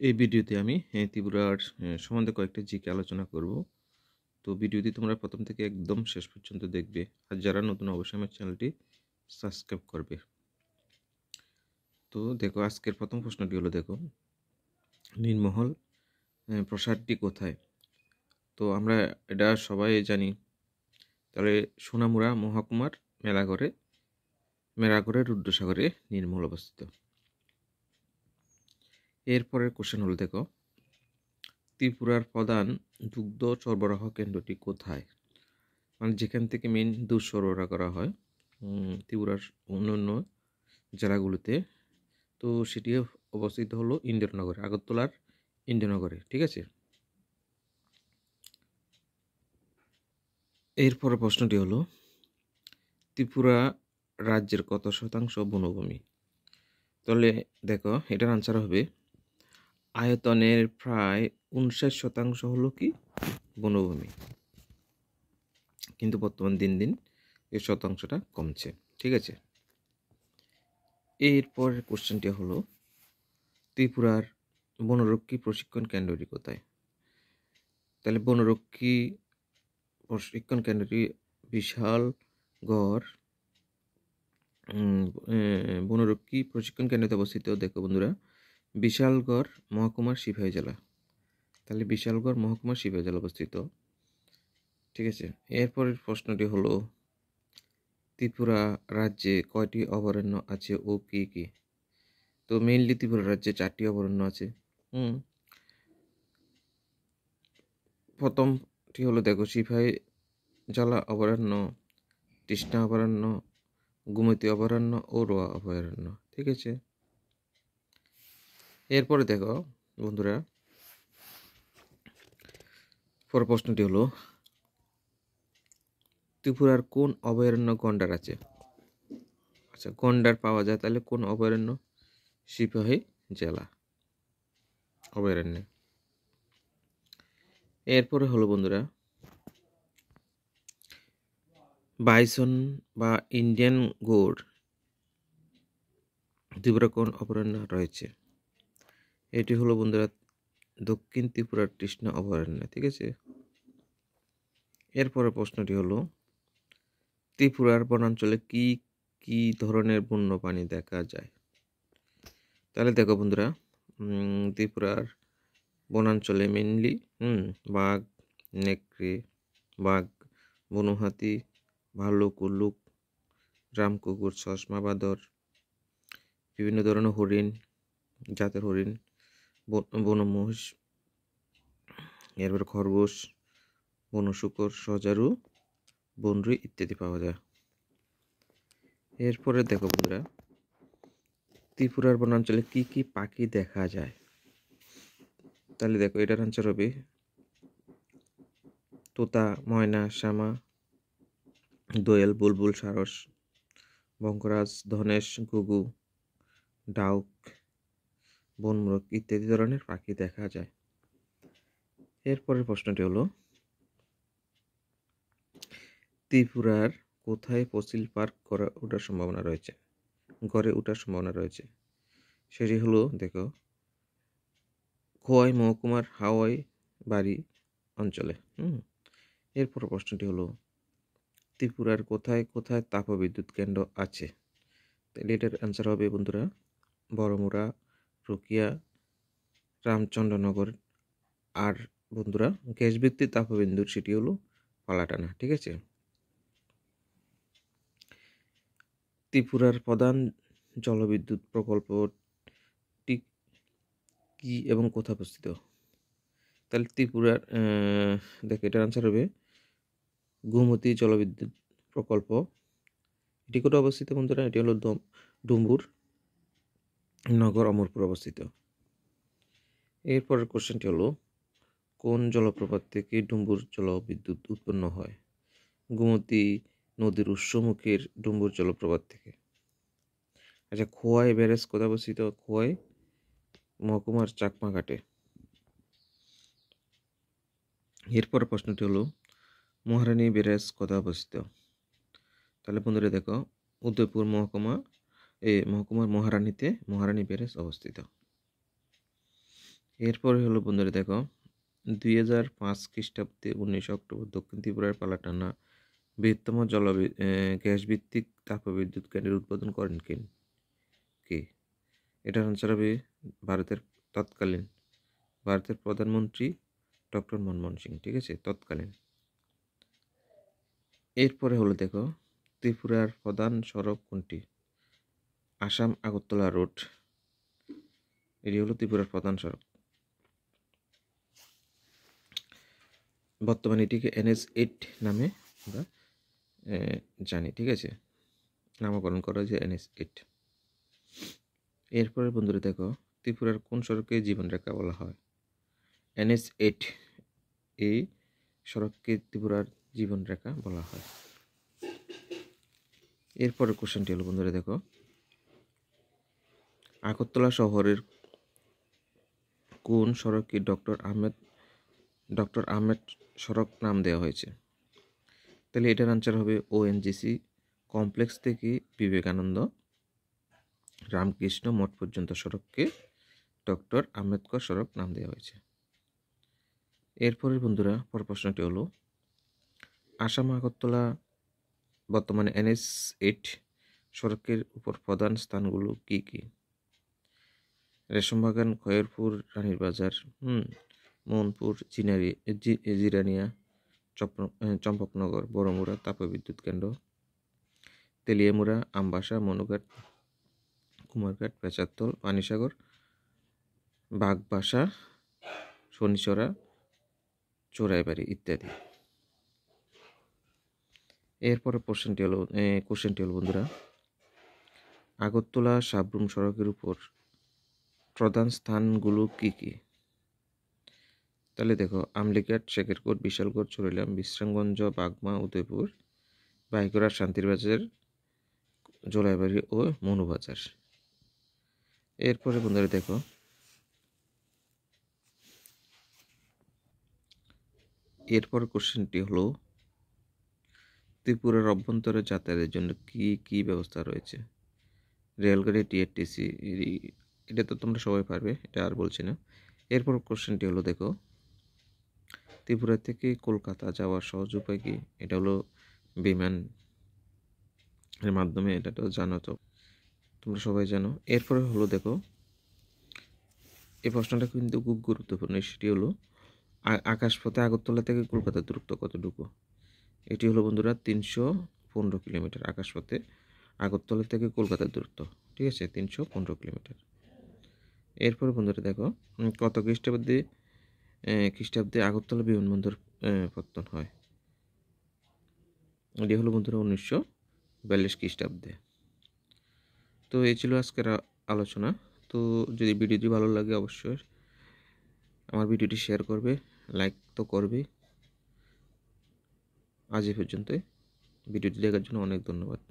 এই ভিডিওতে আমি ত্রিপুরার সম্বন্ধে কয়েকটা জিকে আলোচনা করব। তো ভিডিওটি তোমরা প্রথম থেকে একদম শেষ পর্যন্ত দেখবে। আর যারা নতুন অবশ্যই আমার চ্যানেলটি সাবস্ক্রাইব করবে। তো দেখো, আজকের প্রথম প্রশ্নটি হলো, দেখো, নীলমহল প্রাসাদটি কোথায়? তো আমরা এটা সবাই জানি। তাহলে সোনামুড়া মহকুমার মেলাগড়ে রুদ্রসাগরে নীলমহল অবস্থিত। এরপরের কোশ্চেন হলো, দেখো, ত্রিপুরার প্রধান দুগ্ধ সরবরাহ কেন্দ্রটি কোথায়? মানে যেখান থেকে মেন দুধ সরবরাহ করা হয় ত্রিপুরার অন্যান্য জেলাগুলোতে। তো সেটি অবস্থিত হলো ইন্দ্রনগরে, আগরতলার ইন্দ্রনগরে। ঠিক আছে। এরপরে প্রশ্নটি হলো, ত্রিপুরা রাজ্যের কত শতাংশ বনভূমি? তাহলে দেখো, এটার আনসার হবে আয়তনের প্রায় 59% হলো কি বনভূমি, কিন্তু বর্তমান দিন দিন এই শতাংশটা কমছে। ঠিক আছে। এরপরের কোশ্চেনটি হলো, ত্রিপুরার বনরক্ষী প্রশিক্ষণ কেন্দ্রটি কোথায়? তাহলে বনরক্ষী প্রশিক্ষণ কেন্দ্রটি বিশালগড় বনরক্ষী প্রশিক্ষণ কেন্দ্রতে অবস্থিত। দেখো বন্ধুরা, বিশালগড় মহকুমার সিপাহী জেলা। তাহলে বিশালগড় মহকুমার সিপাহী জেলা অবস্থিত। ঠিক আছে। এরপরের প্রশ্নটি হলো, ত্রিপুরা রাজ্যে কয়টি অভয়ারণ্য আছে ও কি কি? তো মেইনলি ত্রিপুরা রাজ্যে 4টি অভয়ারণ্য আছে। প্রথমটি হলো, দেখো, সিপাহী জেলা অভয়ারণ্য, তৃষ্ণা অভয়ারণ্য, গোমতী অভয়ারণ্য ও রোয়া অভয়ারণ্য। ঠিক আছে। এরপরে দেখো বন্ধুরা, পরের প্রশ্নটি হলো, ত্রিপুরার কোন অভয়ারণ্য গন্ডার আছে? আচ্ছা, গন্ডার পাওয়া যায়, তাহলে কোন অভয়ারণ্য? সিপাহী জেলা অভয়ারণ্যে। এরপরে হলো বন্ধুরা, বাইসন বা ইন্ডিয়ান গোর ত্রিপুরা কোন অভয়ারণ্য রয়েছে? এটি হলো বন্ধুরা দক্ষিণ ত্রিপুরার তৃষ্ণা অভয়ারণ্য। ঠিক আছে। এরপরে প্রশ্নটি হলো, ত্রিপুরার বনাঞ্চলে কি কি ধরনের বন্যপ্রাণী দেখা যায়? তাহলে দেখো বন্ধুরা, ত্রিপুরার বনাঞ্চলে মেনলি বাঘ, নেকড়ে, বাঘ, বনহাতি, ভাল্লুক, উল্লুক, রামকুকুর, চশমা বাঁদর, বিভিন্ন ধরনের হরিণ, জাতের হরিণ, বনমহিষ, এরপর খরগোশ, বনশূকর, সজারু, বনরুই ইত্যাদি পাওয়া যায়। এরপরে দেখো বন্ধুরা, ত্রিপুরার বনাঞ্চলে কি কি পাখি দেখা যায়? তাহলে দেখো, এটার আনসার হবে তোতা, ময়না, শ্যামা, দোয়েল, বুলবুল, সারস, বঙ্করাজ, ধনেশ, ঘুঘু, ডাউক, বনমোরগ ইত্যাদি ধরনের পাখি দেখা যায়। এরপরের প্রশ্নটি হলো, ত্রিপুরার কোথায় ফসিল পার্ক গড়ে ওঠার সম্ভাবনা রয়েছে? সেটি হলো, দেখো, খোয়াই মহকুমার হাওয়াই বাড়ি অঞ্চলে। এরপর প্রশ্নটি হলো, ত্রিপুরার কোথায় কোথায় তাপবিদ্যুৎ কেন্দ্র আছে? তাহলে এটার অ্যান্সার হবে বন্ধুরা বড়মুড়া, রুকিয়া, রামচন্দ্রনগর। আর বন্ধুরা, গ্যাস ভিত্তিক তাপবিদ্যুৎ সেটি হলো পালাটানা। ঠিক আছে। ত্রিপুরার প্রধান জলবিদ্যুৎ প্রকল্পটি কি এবং কোথায় অবস্থিত? তাহলে ত্রিপুরার দেখো, এটার আনসার হবে গোমতী জলবিদ্যুৎ প্রকল্প। এটি কোথায় অবস্থিত বন্ধুরা? এটি হলো ডুম্বুর নগর, অমরপুর অবস্থিত। এরপরের কোশ্চেনটি হলো, কোন জলপ্রপাত থেকে ডুম্বুর জলবিদ্যুৎ উৎপন্ন হয়? গোমতী নদীর উৎসমুখের ডুম্বুর জলপ্রপাত থেকে। আচ্ছা, খোয়াই ব্যারেজ কোথায় অবস্থিত? খোয়াই মহকুমার চাকমাঘাটে। এরপরের প্রশ্নটি হলো, মহারানী ব্যারেজ কোথায় অবস্থিত? তাহলে বন্ধুরা দেখো, উদয়পুর মহকুমার মহারানী ব্যারেজ অবস্থিত। এরপরে হলো বন্ধুরা দেখো 2005 খ্রিস্টাব্দে 19 অক্টোবর দক্ষিণ ত্রিপুরার পালাটানা বৃহত্তম গ্যাস ভিত্তিক তাপবিদ্যুৎ কেন্দ্রের উদ্বোধন করেন কে? এটার আনসার হবে ভারতের প্রধানমন্ত্রী ডক্টর মনমোহন সিং, ঠিক আছে, তৎকালীন। এরপরে হলো দেখো ত্রিপুরার প্রধান সড়ক কোনটি? আসাম আগরতলা রোড, এটি হলো ত্রিপুরার প্রধান সড়ক। বর্তমানে এটিকে NH8 নামে আমরা জানি, ঠিক আছে, নামকরণ করা হয়েছে NH8। এরপরে বন্ধুরা দেখো ত্রিপুরার কোন সড়ককে জীবনরেখা বলা হয়? NH8, এই সড়ককে ত্রিপুরার জীবনরেখা বলা হয়। এরপরের কোশ্চেনটি হলো বন্ধুরা দেখো আগরতলা শহরের কোন সড়ককে ডক্টর আহমেদ সড়ক নাম দেওয়া হয়েছে? তাহলে এটার আনসার হবে ONGC কমপ্লেক্স থেকে বিবেকানন্দ রামকৃষ্ণ মঠ পর্যন্ত সড়ককে ডক্টর আম্বেদকর সড়ক নাম দেওয়া হয়েছে। এরপরের বন্ধুরা পর প্রশ্নটি হলো আসাম আগরতলা বর্তমানে NH8 সড়কের উপর প্রধান স্থানগুলো কি কি? রেশমবাগান, খয়েরপুর, রানীর বাজার, মোহনপুর, জিরানিয়া, চম্পকনগর, বড়মুড়া তাপবিদ্যুৎ কেন্দ্র, তেলিয়ামুড়া, আমবাসা, মনুঘাট, কুমারঘাট, পেঁচারতল, পানিসাগর, বাগবাসা, শনিচরা, চোরাইবাড়ি ইত্যাদি। এরপরে কোশ্চেনটি হলো বন্ধুরা আগরতলা সাব্রুম সড়কের উপর প্রধান স্থানগুলো কি কি? তাহলে দেখো আমলিঘাট, শেখেরকোট, বিশালগড়, চুরিলাম, বিশ্রামগঞ্জ, বাগমা, উদয়পুর, বাইগড়া, শান্তিরবাজার, জোলাইবাড়ি ও মনুবাজার। এরপরে বন্ধুরা দেখো এরপর কোশ্চেনটি হলো ত্রিপুরার অভ্যন্তরে যাতায়াতের জন্য কি কি ব্যবস্থা রয়েছে? রেলগাড়ি, TRTC, এটা তো তোমরা সবাই পারবে, এটা আর বলছি না। এরপর কোশ্চেনটি হলো দেখো ত্রিপুরা থেকে কলকাতা যাওয়ার সহজ উপায় কি? এটা হলো বিমান এর মাধ্যমে, এটা তো জানো, তো তোমরা সবাই জানো। এরপরে হলো দেখো এই প্রশ্নটা কিন্তু খুব গুরুত্বপূর্ণ, সেটি হলো আকাশপথে আগরতলা থেকে কলকাতার দূরত্ব কতটুকু? এটি হলো বন্ধুরা 315 কিলোমিটার আকাশপথে আগরতলা থেকে কলকাতার দূরত্ব, ঠিক আছে, 315 কিলোমিটার। এরপরে বন্ধুরা দেখো কত খ্রিস্টাব্দে আগরতলা বিমানবন্দর পত্তন হয়? এটি হলো বন্ধুরা 1942 খ্রিস্টাব্দে। তো এই ছিল আজকের আলোচনা। তো যদি ভিডিওটি ভালো লাগে অবশ্যই আমার ভিডিওটি শেয়ার করবে, লাইক তো করবে। আজ এই পর্যন্ত, ভিডিওটি দেখার জন্য অনেক ধন্যবাদ।